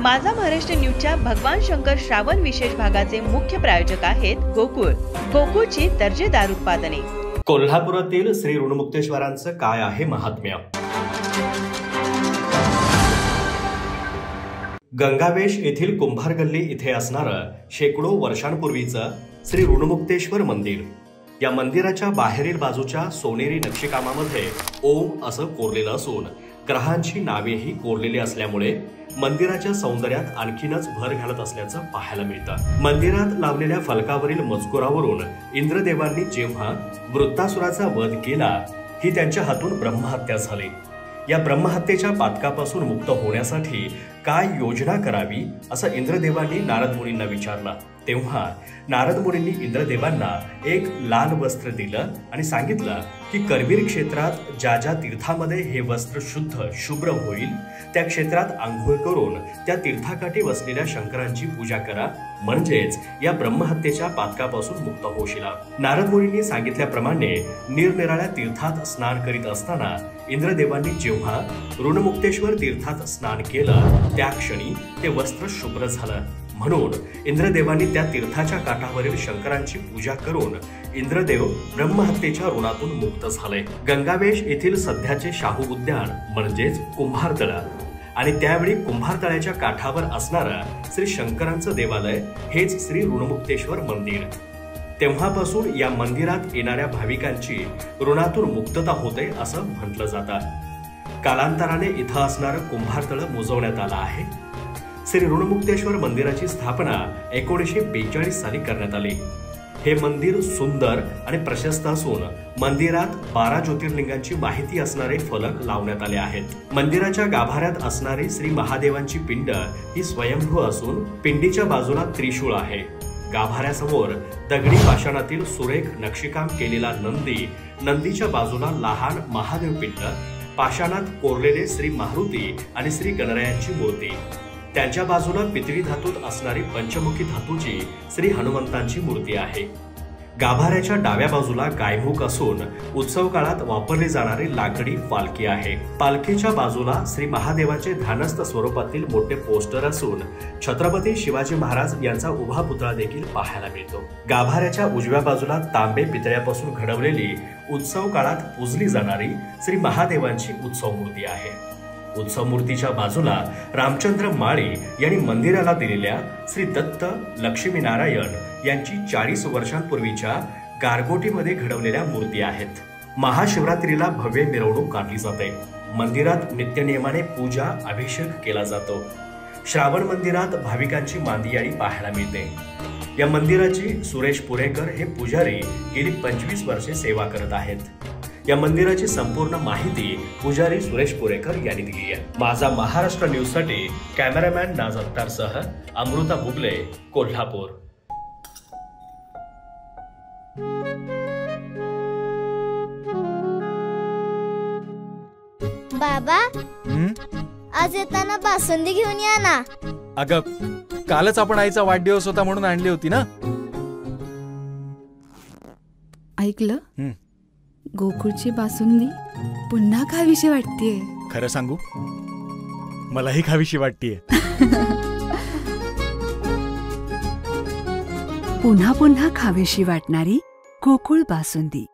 माझा महाराष्ट्र न्यूजच्या भगवान शंकर श्रावण विशेष भागाचे मुख्य प्रायोजक आहेत गोकुळ. गोकुळची दर्जेदार उत्पादने. कोल्हापुरातील श्री ऋणमुक्तेश्वरांचं काय आहे महात्म्य? गंगावेश येथील कुंभार गल्ली इथे असणारं शेकडो वर्षांपूर्वीचं श्री ऋणमुक्तेश्वर मंदिर. या मंदिराच्या बाहेरील बाजूच्या सोनेरी नक्षीकामामध्ये ओम असं कोरलेलं असून ग्रहांची नावेही कोरलेली असल्यामुळे मंदिराच्या सौंदर्यात आणखीनच भर घालत असल्याचं पाहायला मिळतं. मंदिरात लावलेल्या फलकावरील मजकुरावरून इंद्रदेवांनी जेव्हा वृत्तासुराचा वध केला ही त्यांच्या हातून ब्रह्महत्या झाली. या ब्रह्महत्येच्या पातकापासून मुक्त होण्यासाठी काय योजना करावी असं इंद्रदेवांनी नारद मुनींना विचारलं. तेव्हा नारद मुनींनी इंद्रदेवांना एक लाल वस्त्र दिलं आणि सांगितलं की करवीर क्षेत्रात ज्या ज्या तीर्थामध्ये हे वस्त्र शुद्ध शुभ्र होईल त्या क्षेत्रात आंघोळ करून त्या तीर्थाकाठी वसलेल्या शंकरांची पूजा करा, म्हणजेच या ब्रह्महत्येच्या पातकापासून मुक्त होशील. नारद मुनींनी सांगितल्याप्रमाणे निरनिराळ्या तीर्थात स्नान करीत असताना इंद्रदेवांनी जेव्हा ऋणमुक्तेश्वर तीर्थात स्नान केलं त्या क्षणी ते वस्त्र शुभ्र झालं. म्हणून इंद्रदेवांनी त्या तीर्थाच्या काठावरील शंकरांची पूजा करून इंद्रदेव ब्रह्महत्येच्या ऋणातून मुक्त झाले. गंगावेश येथील सध्याचे शाहू उद्यान म्हणजेच कुंभारतळ आणि त्यावेळी कुंभारतळ्याच्या काठावर असणारं श्री शंकरांचं देवालय हेच श्री ऋणमुक्तेश्वर मंदिर. तेव्हापासून या मंदिरात येणाऱ्या भाविकांची ऋणातून मुक्तता होते असं म्हटलं जातं. कालांतराने इथं असणारं कुंभारतळ मुजवण्यात आलं आहे. श्री ऋणमुक्तेश्वर मंदिराची स्थापना 1942 साली करण्यात आली. हे मंदिर सुंदर आणि प्रशस्त असून मंदिरात 12 ज्योतिर्लिंगांची माहिती असणारे फलक लावण्यात आले आहेत. मंदिराच्या गाभाऱ्यात असणारी श्री महादेवांची पिंड ही स्वयंभू असून पिंडीच्या बाजूला त्रिशूळ आहे. गाभाऱ्यासमोर दगडी पाषाणातील सुरेख नक्षीकाम केलेला नंदी, नंदीच्या बाजूला लहान महादेव पिंड, पाषाणात कोरलेले श्री मारुती आणि श्री गणरायांची मूर्ती, त्यांच्या बाजूला पितळी धातूत असणारी पंचमुखी धातूची श्री हनुमंतांची मूर्ती आहे. गाभाऱ्याच्या डाव्या बाजूला गायमुख असून उत्सव काळात वापरली जाणारी लाकडी पालखी आहे. पालखीच्या बाजूला श्री महादेवाचे ध्यानस्थ स्वरूपातील मोठे पोस्टर असून छत्रपती शिवाजी महाराज यांचा उभा पुतळा देखील पाहायला मिळतो. गाभाऱ्याच्या उजव्या बाजूला तांबे पितळ्यापासून घडवलेली उत्सव काळात पूजली जाणारी श्री महादेवांची उत्सव मूर्ती आहे. उत्सव मूर्तीच्या बाजूला रामचंद्र माळी यांनी मंदिराला दिलेल्या श्री दत्त लक्ष्मीनारायण यांची 40 वर्षांपूर्वीच्या गारगोटीमध्ये घडवलेल्या मूर्ती आहेत. महाशिवरात्रीला भव्य मिरवणूक काढली जाते. मंदिरात नित्यनियमाने पूजा अभिषेक केला जातो. श्रावण मंदिरात भाविकांची मांदियाळी पाहायला मिळते. या मंदिराची सुरेश पुरेकर हे पुजारी गेली 25 वर्षे सेवा करत आहेत. या मंदिराची संपूर्ण माहिती पुजारी सुरेश पुरेकर यांनी दिली आहे. माझा महाराष्ट्र न्यूज साठी कॅमेरामॅन नाज अत्तारसह अमृता बुगले, कोल्हापूर. बाबा, आज येताना बासुंदी घेऊन या ना. अगं, कालच आपण आईचा वाढदिवस होता म्हणून आणली होती ना. ऐकलं, गोकुळची बासुंदी पुन्हा खावीशी वाटतेय. खरं सांगू, मलाही खावीशी वाटतेय. पुन्हा पुन्हा खावीशी वाटणारी गोकुळ बासुंदी.